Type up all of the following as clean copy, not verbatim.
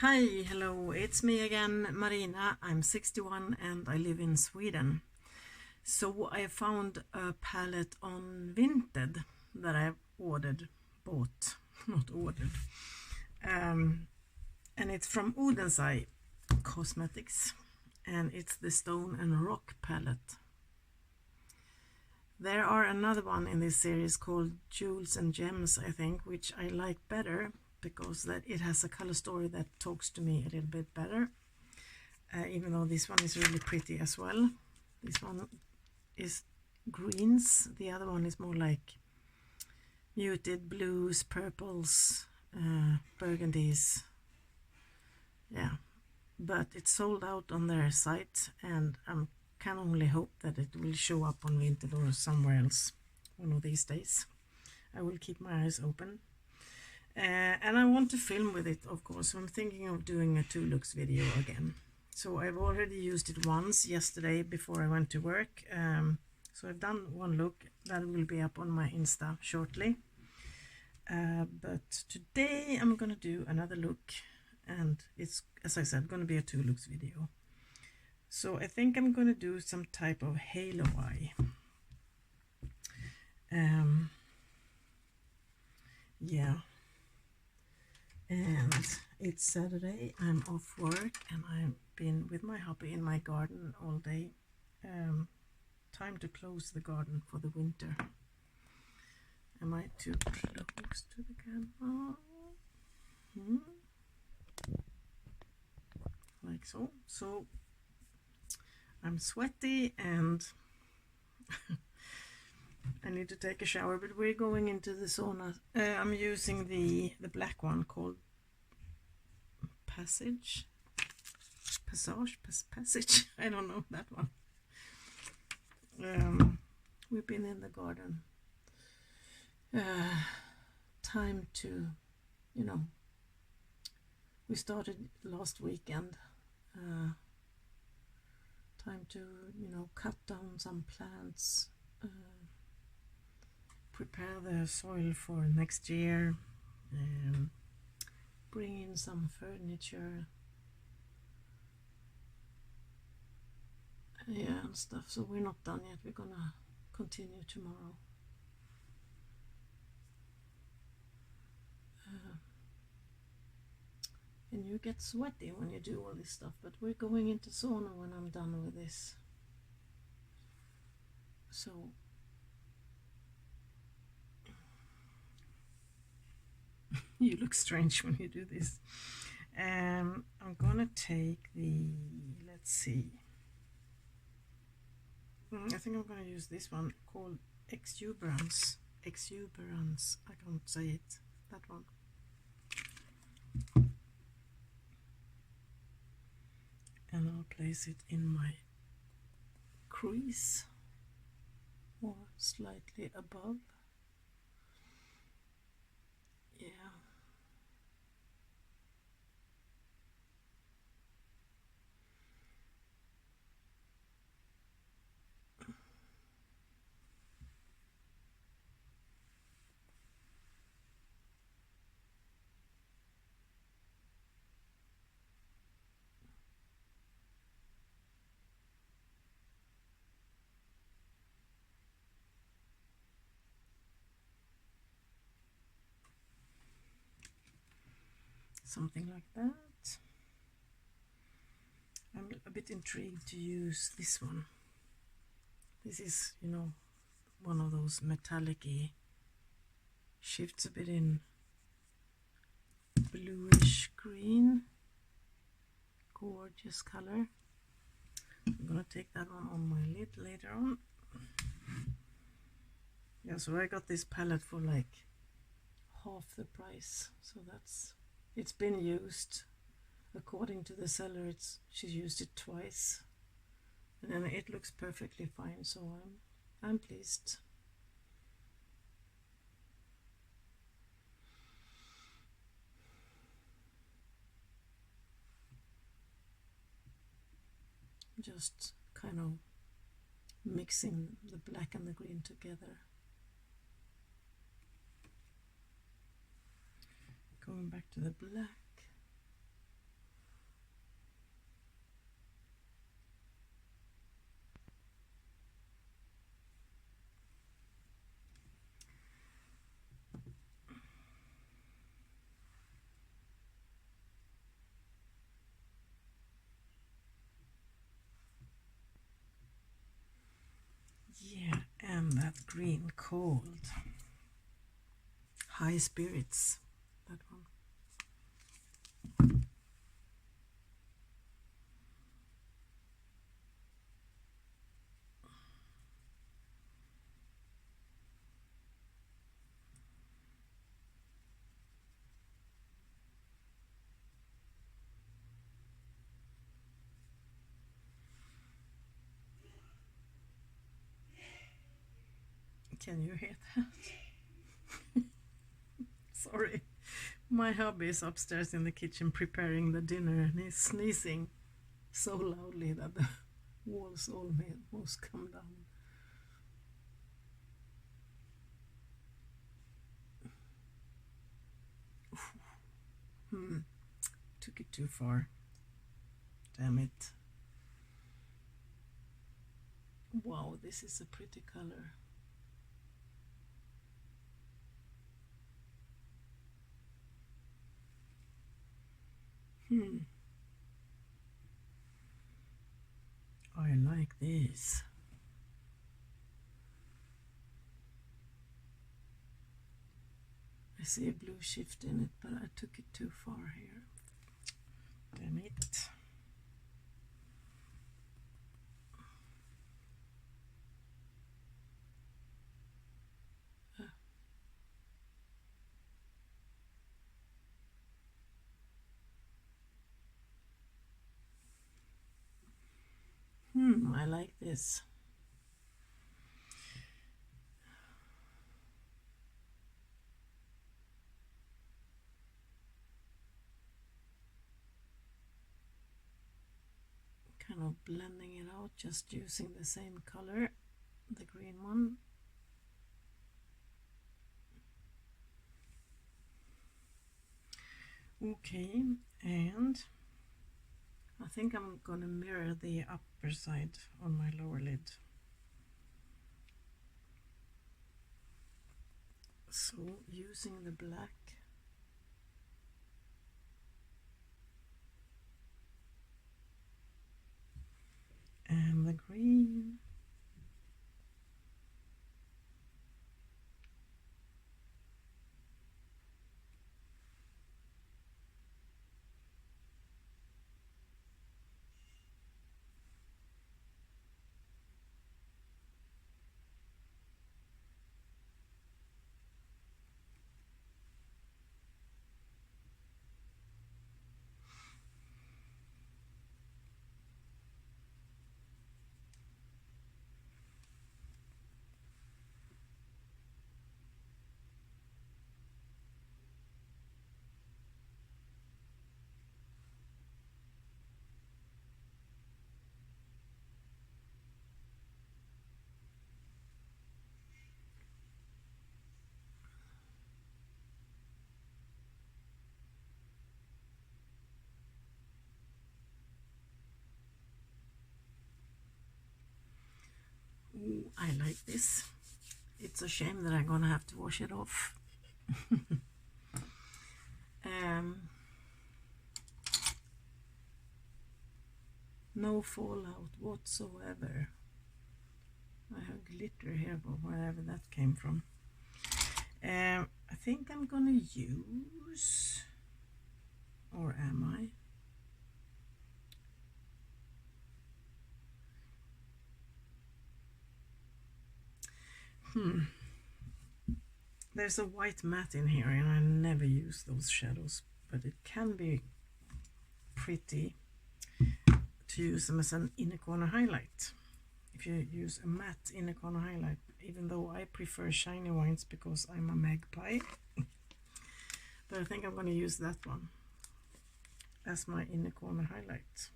Hi, hello, it's me again, Marina. I'm 61 and I live in Sweden. So I found a palette on Vinted that I bought, not ordered. And it's from Oden Cosmetics, and it's the Stone and Rock palette. There are another one in this series called Jewels and Gems, I think, which I like better because that it has a color story that talks to me a little bit better. Even though this one is really pretty as well. This one is greens, the other one is more like muted blues, purples, burgundies. Yeah, but it's sold out on their site, and I can only hope that it will show up on Vinted or somewhere else one of these days. I will keep my eyes open. And I want to film with it, of course. So I'm thinking of doing a 2 looks video again. So I've already used it once yesterday before I went to work. So I've done 1 look that will be up on my Insta shortly. But today I'm gonna do another look, and it's, as I said, gonna be a 2 looks video. So I think I'm gonna do some type of halo eye. Yeah. And it's Saturday, I'm off work, and I've been with my hubby in my garden all day. Time to close the garden for the winter. Am I too close to the camera? Like so. So I'm sweaty and I need to take a shower, but we're going into the sauna. I'm using the black one called Passage. I don't know that one. We've been in the garden. Time to, we started last weekend. Time to, cut down some plants, prepare the soil for next year, bring in some furniture, and stuff. So we're not done yet. We're gonna continue tomorrow. And you get sweaty when you do all this stuff, but we're going into sauna when I'm done with this. So you look strange when you do this. I'm gonna take the, let's see, I think I'm gonna use this one called Exuberance. I can't say it. That one. And I'll place it in my crease or slightly above. Yeah. Something like that. I'm a bit intrigued to use this one. This is, one of those metallic-y, shifts a bit in bluish green. Gorgeous color. I'm gonna take that one on my lid later on. Yeah, so I got this palette for like half the price. So it's been used. According to the seller, she's used it twice, and then it looks perfectly fine. So I'm pleased. Just kind of mixing the black and the green together. Going back to the black. called? High Spirits, that one. Can you hear that? Sorry, my hubby is upstairs in the kitchen preparing the dinner and he's sneezing so loudly that the walls almost come down. Took it too far. Damn it. Wow, this is a pretty color. I like this. I see a blue shift in it, but I took it too far here. Damn it. I like this. Kind of blending it out, just using the same color, the green one. Okay, and I think I'm gonna mirror the upper side on my lower lid. So using the black, and the green, ooh, I like this. It's a shame that I'm gonna have to wash it off. No fallout whatsoever. I have glitter here, but wherever that came from. I think I'm gonna use, or am I? There's a white matte in here and I never use those shadows, but it can be pretty to use them as an inner corner highlight. If you use a matte inner corner highlight, even though I prefer shiny ones because I'm a magpie. But I think I'm going to use that one as my inner corner highlight.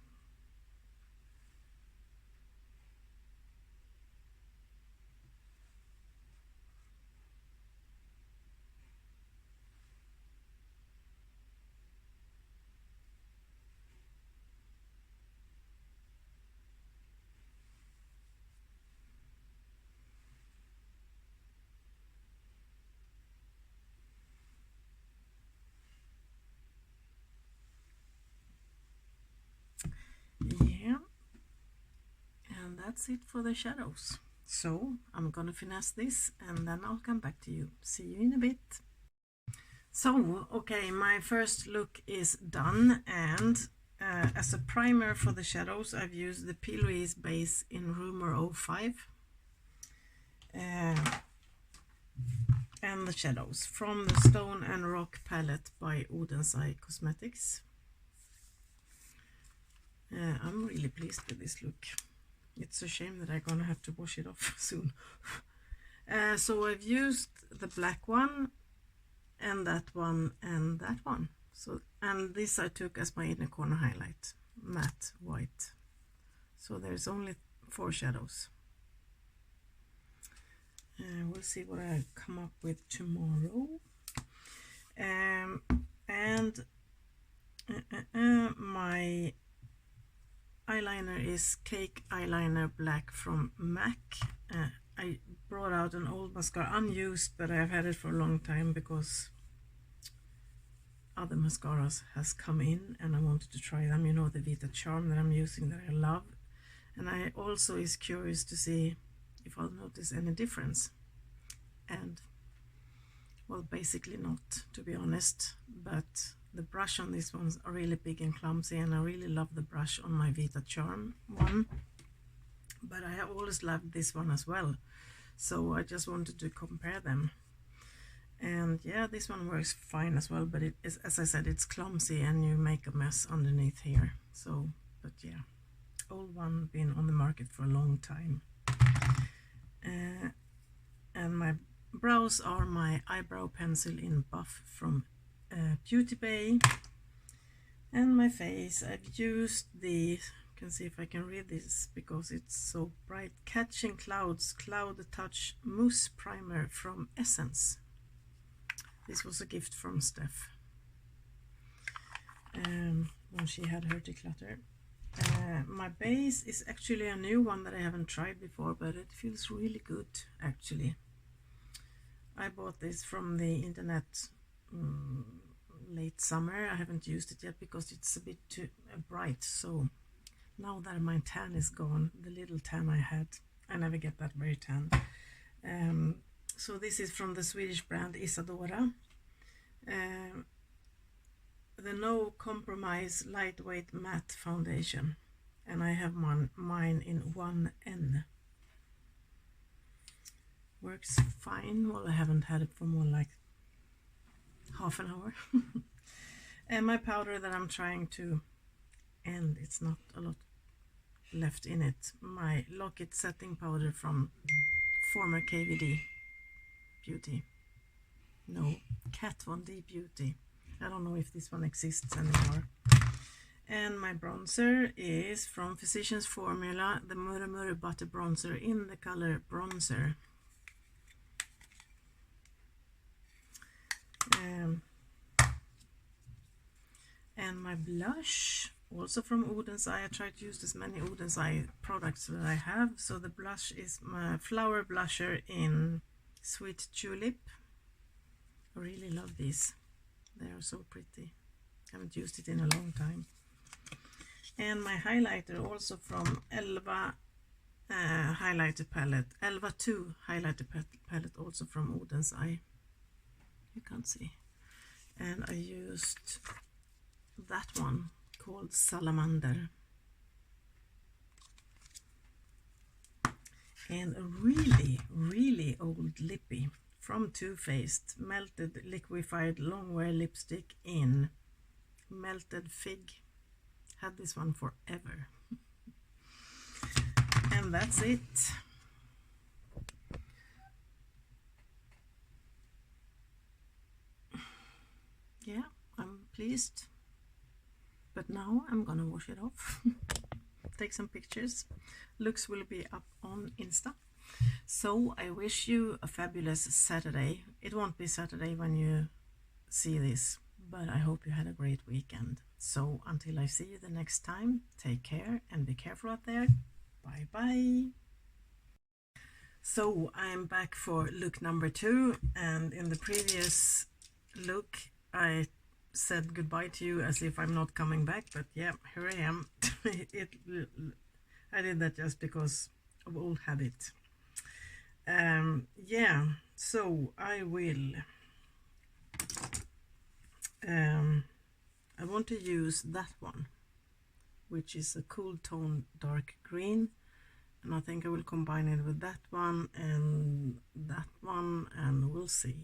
Yeah, and that's it for the shadows. So I'm gonna finesse this and then I'll come back to you. See you in a bit. So, okay, my first look is done, and as a primer for the shadows, I've used the P. Louise base in Rumor 05. And the shadows from the Stone and Rock palette by Oden's Eye Cosmetics. I'm really pleased with this look. It's a shame that I'm gonna have to wash it off soon. So I've used the black one and that one and that one. So, and this I took as my inner corner highlight, matte white. So there's only 4 shadows. We'll see what I come up with tomorrow. My eyeliner is Cake Eyeliner Black from MAC. I brought out an old mascara, unused, but I've had it for a long time because other mascaras has come in and I wanted to try them. You know, the Vita Charm that I'm using that I love. And I also is curious to see if I'll notice any difference. And well, basically not, to be honest, but the brush on these ones are really big and clumsy, and I really love the brush on my Vita Charm one, but I have always loved this one as well, so I just wanted to compare them. And yeah, this one works fine as well, but it is, as I said, it's clumsy and you make a mess underneath here. So, but yeah, old one, been on the market for a long time. And my brows are my eyebrow pencil in Buff from Beauty Bay. And my face, I've used the, you can see if I can read this because it's so bright, Catching Clouds Cloud Touch Mousse Primer from Essence. This was a gift from Steph when she had her declutter. My base is actually a new one that I haven't tried before, but it feels really good actually. I bought this from the internet late summer. I haven't used it yet because it's a bit too bright, so now that my tan is gone, the little tan I had, I never get that very tan. So this is from the Swedish brand Isadora. The No Compromise Lightweight Matte Foundation, and I have mine in 1N. Works fine. Well, I haven't had it for more like half an hour. And my powder that I'm trying to end, it's not a lot left in it, my Lock-It setting powder from former KVD Beauty. No, Kat Von D Beauty. I don't know if this one exists anymore. And my bronzer is from Physicians Formula, the Murra Murra Butter Bronzer in the color Bronzer. And my blush, also from Oden's Eye. I try to use as many Oden's Eye products that I have. So the blush is my Flower Blusher in Sweet Tulip. I really love these. They are so pretty. Haven't used it in a long time. And my highlighter, also from Elva highlighter palette, Elva 2 highlighter palette, also from Oden's Eye. You can't see. And I used that one called Salamander. And a really, really old lippy from Too Faced, melted liquefied longwear lipstick in Melted Fig. Had this one forever. And that's it. Yeah, I'm pleased. But now I'm gonna wash it off. Take some pictures. Looks will be up on Insta. So I wish you a fabulous Saturday. It won't be Saturday when you see this, but I hope you had a great weekend. So until I see you the next time, take care and be careful out there. Bye bye. So I'm back for look number 2, and in the previous look I said goodbye to you as if I'm not coming back, but yeah, here I am. I did that just because of old habit. Yeah, so I will I want to use that one, which is a cool tone dark green, and I think I will combine it with that one, and we'll see.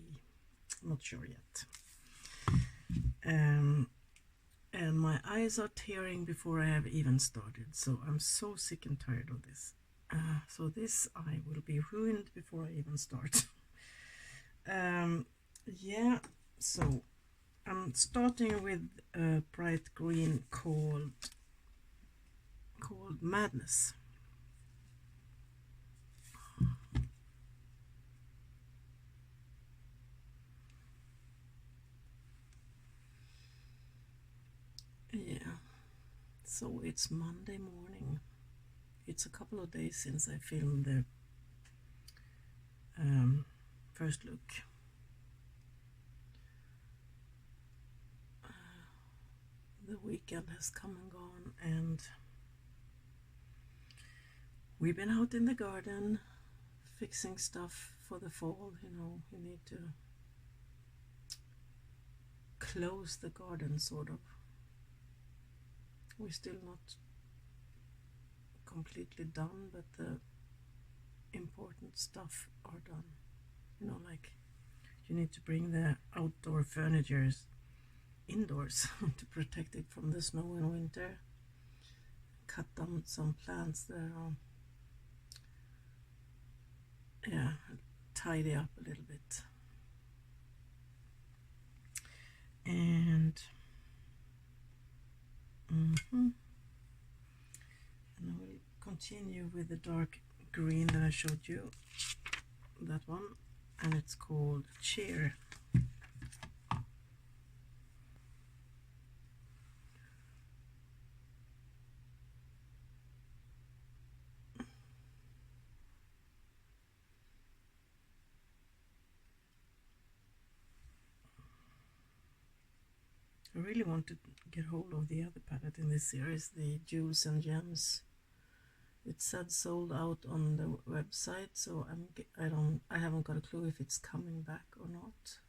I'm not sure yet. And my eyes are tearing before I have even started, so I'm so sick and tired of this. So this eye will be ruined before I even start. Yeah, so I'm starting with a bright green called Madness. Yeah, so it's Monday morning. It's a couple of days since I filmed the first look. The weekend has come and gone, and we've been out in the garden fixing stuff for the fall. You know, we need to close the garden, sort of. We're still not completely done, but the important stuff are done. You know, like you need to bring the outdoor furniture indoors to protect it from the snow in winter. Cut down some plants that are, yeah, tidy up a little bit. And and I will continue with the dark green that I showed you, that one, and it's called Cheer. I really want to get hold of the other palette in this series, the Jewels and Gems. It said sold out on the website, so I haven't got a clue if it's coming back or not.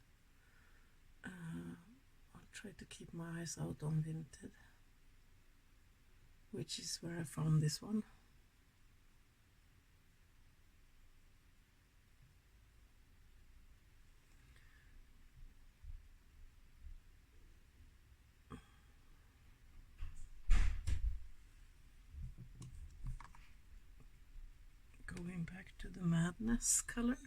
I'll try to keep my eyes out on Vinted, which is where I found this one. Going back to the Madness color.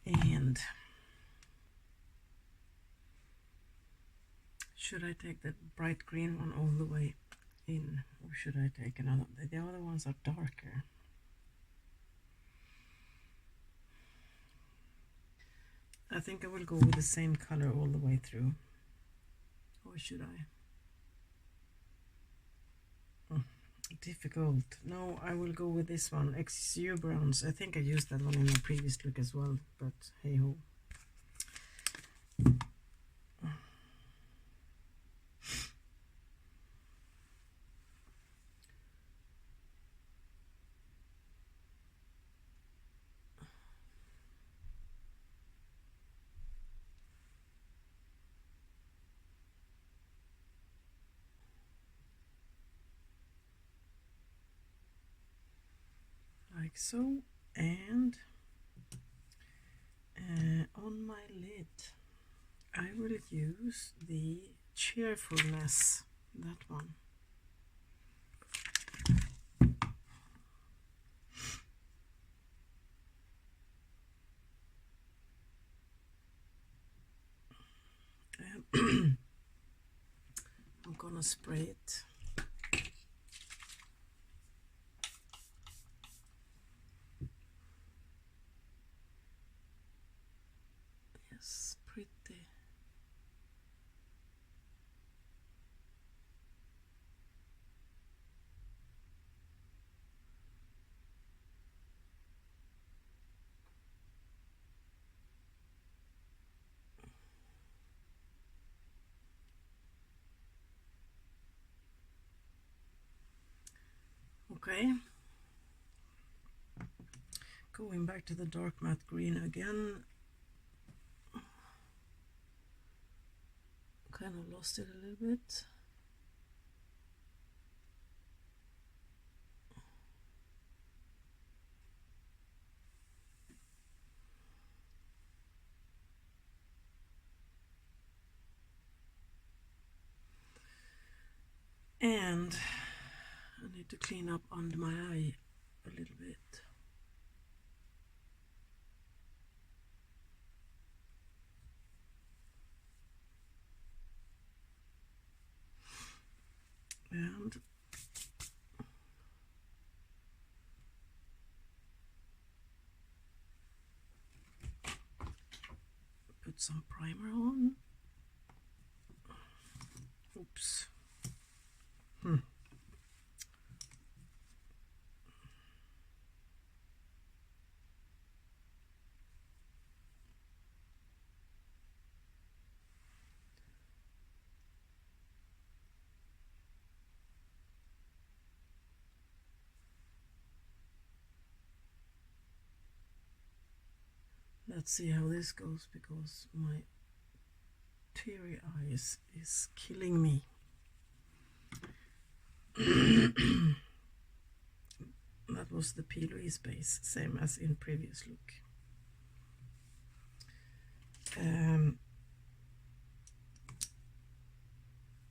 And should I take the bright green one all the way in, or should I take another? The other ones are darker. I think I will go with the same color all the way through. Or should I? Difficult. No, I will go with this one, Exuberance. I think I used that one in a previous look as well, but hey ho. Like so, and on my lid I will use the Cheerfulness, that one. I'm gonna spray it. Yes, pretty. Okay, going back to the dark matte green again. Kind of lost it a little bit. And I need to clean up under my eye a little bit. And put some primer on. Oops. Let's see how this goes, because my teary eyes is killing me. That was the P. Louise base, same as in previous look.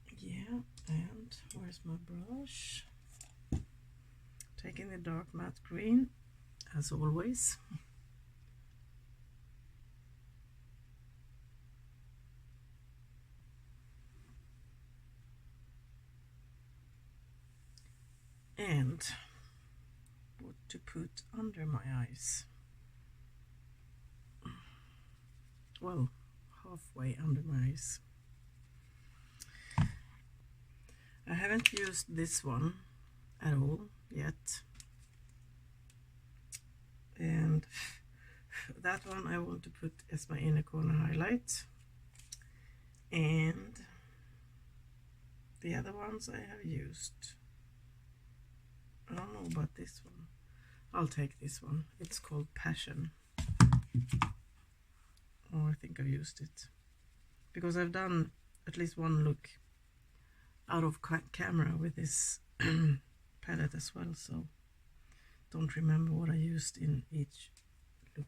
Yeah, and where's my brush? Taking the dark matte green, as always. And what to put under my eyes. Well, halfway under my eyes. I haven't used this one at all yet. And that one I want to put as my inner corner highlight. And the other ones I have used. I don't know about this one. I'll take this one. It's called Passion. Oh, I think I've used it. Because I've done at least one look out of camera with this palette as well, so don't remember what I used in each look.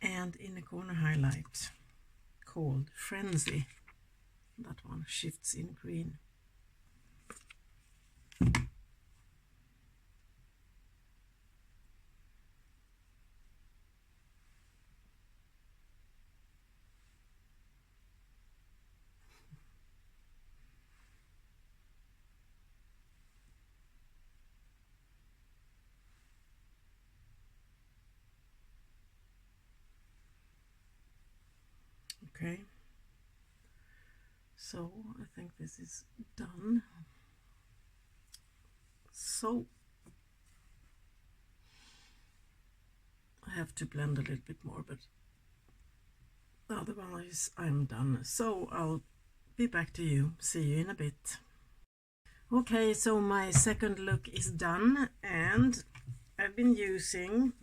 And in the corner highlight called Frenzy. That one shifts in green. Okay, so I think this is done. So I have to blend a little bit more, but otherwise I'm done. So I'll be back to you. See you in a bit. Okay, so my second look is done, and I've been using,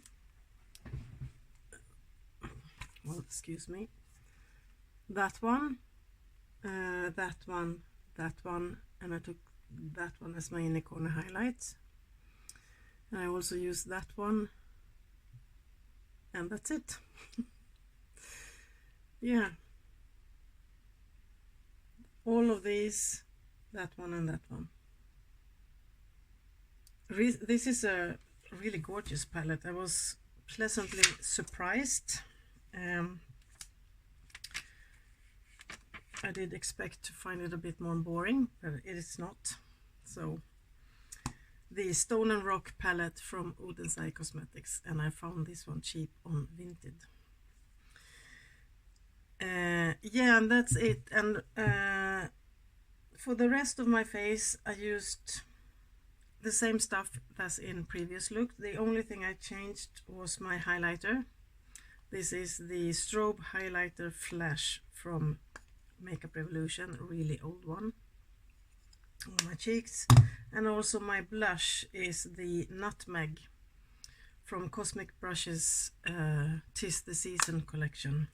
well, excuse me, that one, that one, that one, and I took that one as my inner corner highlight. And I also used that one and that's it. Yeah, all of these, that one and that one. This is a really gorgeous palette. I was pleasantly surprised. I did expect to find it a bit more boring, but it is not. So the Stone and Rock palette from Oden Cosmetics, and I found this one cheap on Vinted. Yeah, and that's it. And for the rest of my face, I used the same stuff as in previous look. The only thing I changed was my highlighter. This is the Strobe Highlighter Flash from Makeup Revolution, really old one, on my cheeks. And also my blush is the Nutmeg from Cosmic Brushes 'Tis the Season collection.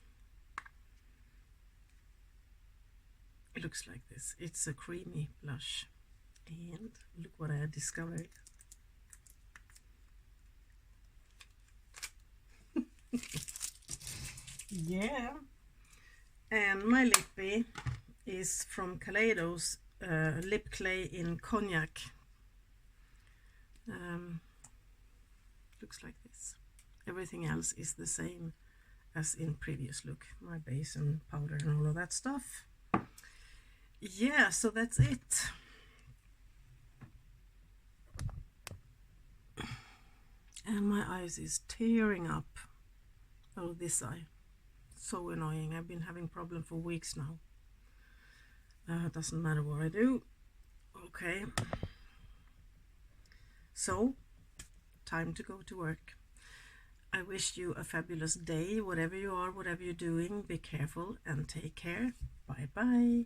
It looks like this. It's a creamy blush. And look what I discovered. Yeah. And my lippy is from Kaleidos lip clay in cognac. Looks like this. Everything else is the same as in previous look. My base and powder and all of that stuff. Yeah, so that's it. And my eyes is tearing up. Oh, this eye. So annoying. I've been having problem for weeks now. Doesn't matter what I do. Okay. So, time to go to work. I wish you a fabulous day, whatever you are, whatever you're doing. Be careful and take care. Bye bye.